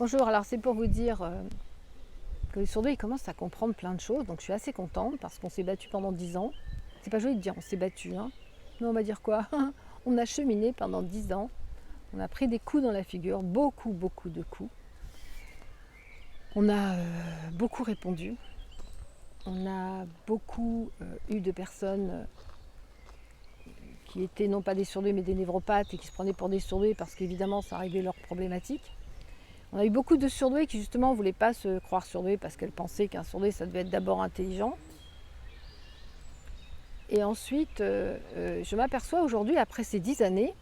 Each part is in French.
Bonjour, alors c'est pour vous dire que le surdoué commence à comprendre plein de choses, donc je suis assez contente parce qu'on s'est battu pendant 10 ans. C'est pas joli de dire on s'est battu, hein. Mais on va dire quoi? On a cheminé pendant 10 ans, on a pris des coups dans la figure, beaucoup de coups. On a beaucoup répondu, on a beaucoup eu de personnes qui étaient non pas des surdoués mais des névropathes et qui se prenaient pour des surdoués parce qu'évidemment ça réglait leurs problématiques. On a eu beaucoup de surdoués qui justement ne voulaient pas se croire surdoués parce qu'elles pensaient qu'un surdoué ça devait être d'abord intelligent. Et ensuite, je m'aperçois aujourd'hui, après ces 10 années,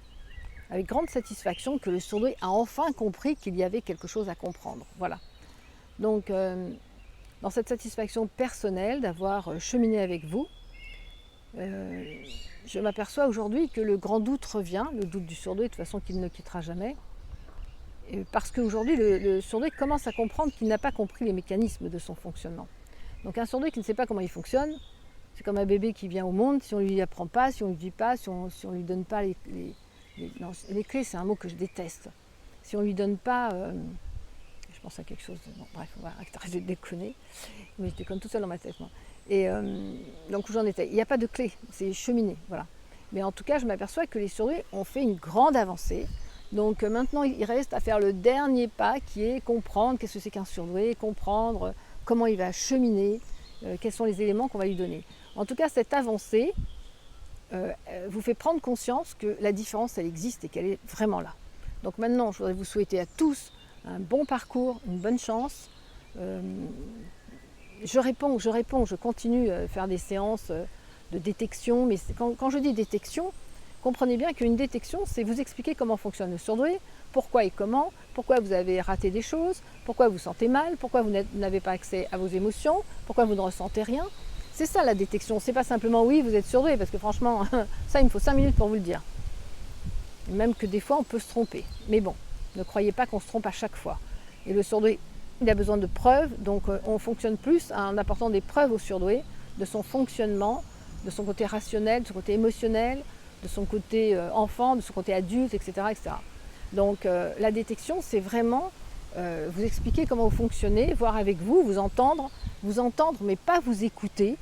avec grande satisfaction, que le surdoué a enfin compris qu'il y avait quelque chose à comprendre. Voilà. Donc, dans cette satisfaction personnelle d'avoir cheminé avec vous, je m'aperçois aujourd'hui que le grand doute revient, le doute du surdoué, de toute façon qu'il ne quittera jamais. Parce qu'aujourd'hui, le surdoué commence à comprendre qu'il n'a pas compris les mécanismes de son fonctionnement. Donc un surdoué qui ne sait pas comment il fonctionne, c'est comme un bébé qui vient au monde, si on ne lui apprend pas, si on ne lui dit pas, si on ne lui donne pas les clés, c'est un mot que je déteste. Si on ne lui donne pas, je pense à quelque chose, bon, bref, on va arrêter de déconner, mais je déconne tout seul dans ma tête, moi. Et donc où j'en étais, il n'y a pas de clé, c'est cheminer, voilà. Mais en tout cas, je m'aperçois que les surdoués ont fait une grande avancée. Donc maintenant, il reste à faire le dernier pas qui est comprendre qu'est-ce que c'est qu'un surdoué, comprendre comment il va cheminer, quels sont les éléments qu'on va lui donner. En tout cas, cette avancée vous fait prendre conscience que la différence, elle existe et qu'elle est vraiment là. Donc maintenant, je voudrais vous souhaiter à tous un bon parcours, une bonne chance. Je continue à faire des séances de détection, mais quand je dis détection, comprenez bien qu'une détection, c'est vous expliquer comment fonctionne le surdoué, pourquoi et comment, pourquoi vous avez raté des choses, pourquoi vous sentez mal, pourquoi vous n'avez pas accès à vos émotions, pourquoi vous ne ressentez rien. C'est ça la détection, c'est pas simplement oui, vous êtes surdoué, parce que franchement, ça il me faut 5 minutes pour vous le dire. Même que des fois on peut se tromper. Mais bon, ne croyez pas qu'on se trompe à chaque fois. Et le surdoué, il a besoin de preuves, donc on fonctionne plus en apportant des preuves au surdoué de son fonctionnement, de son côté rationnel, de son côté émotionnel, de son côté enfant, de son côté adulte, etc. etc. Donc la détection, c'est vraiment vous expliquer comment vous fonctionnez, voir avec vous, vous entendre, mais pas vous écouter.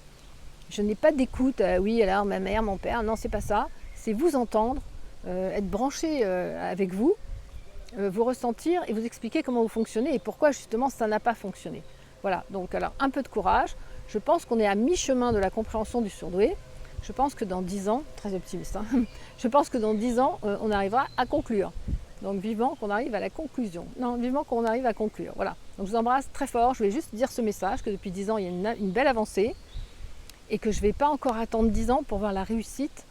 Je n'ai pas d'écoute, oui alors ma mère, mon père, non c'est pas ça, c'est vous entendre, être branché avec vous, vous ressentir et vous expliquer comment vous fonctionnez et pourquoi justement ça n'a pas fonctionné. Voilà, donc alors un peu de courage, je pense qu'on est à mi-chemin de la compréhension du surdoué. Je pense que dans 10 ans, très optimiste, hein, je pense que dans 10 ans, on arrivera à conclure. Donc vivement qu'on arrive à la conclusion. Non, vivement qu'on arrive à conclure. Voilà. Donc je vous embrasse très fort. Je voulais juste dire ce message, que depuis 10 ans, il y a une belle avancée et que je ne vais pas encore attendre 10 ans pour voir la réussite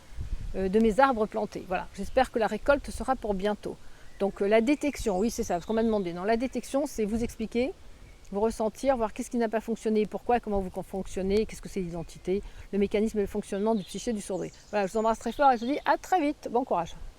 de mes arbres plantés. Voilà. J'espère que la récolte sera pour bientôt. Donc la détection, oui c'est ça, parce qu'on m'a demandé. Non, la détection, c'est vous expliquer, vous ressentir, voir qu'est-ce qui n'a pas fonctionné, pourquoi, comment vous fonctionnez, qu'est-ce que c'est l'identité, le mécanisme et le fonctionnement du psyché du surdoué. Voilà, je vous embrasse très fort et je vous dis à très vite. Bon courage.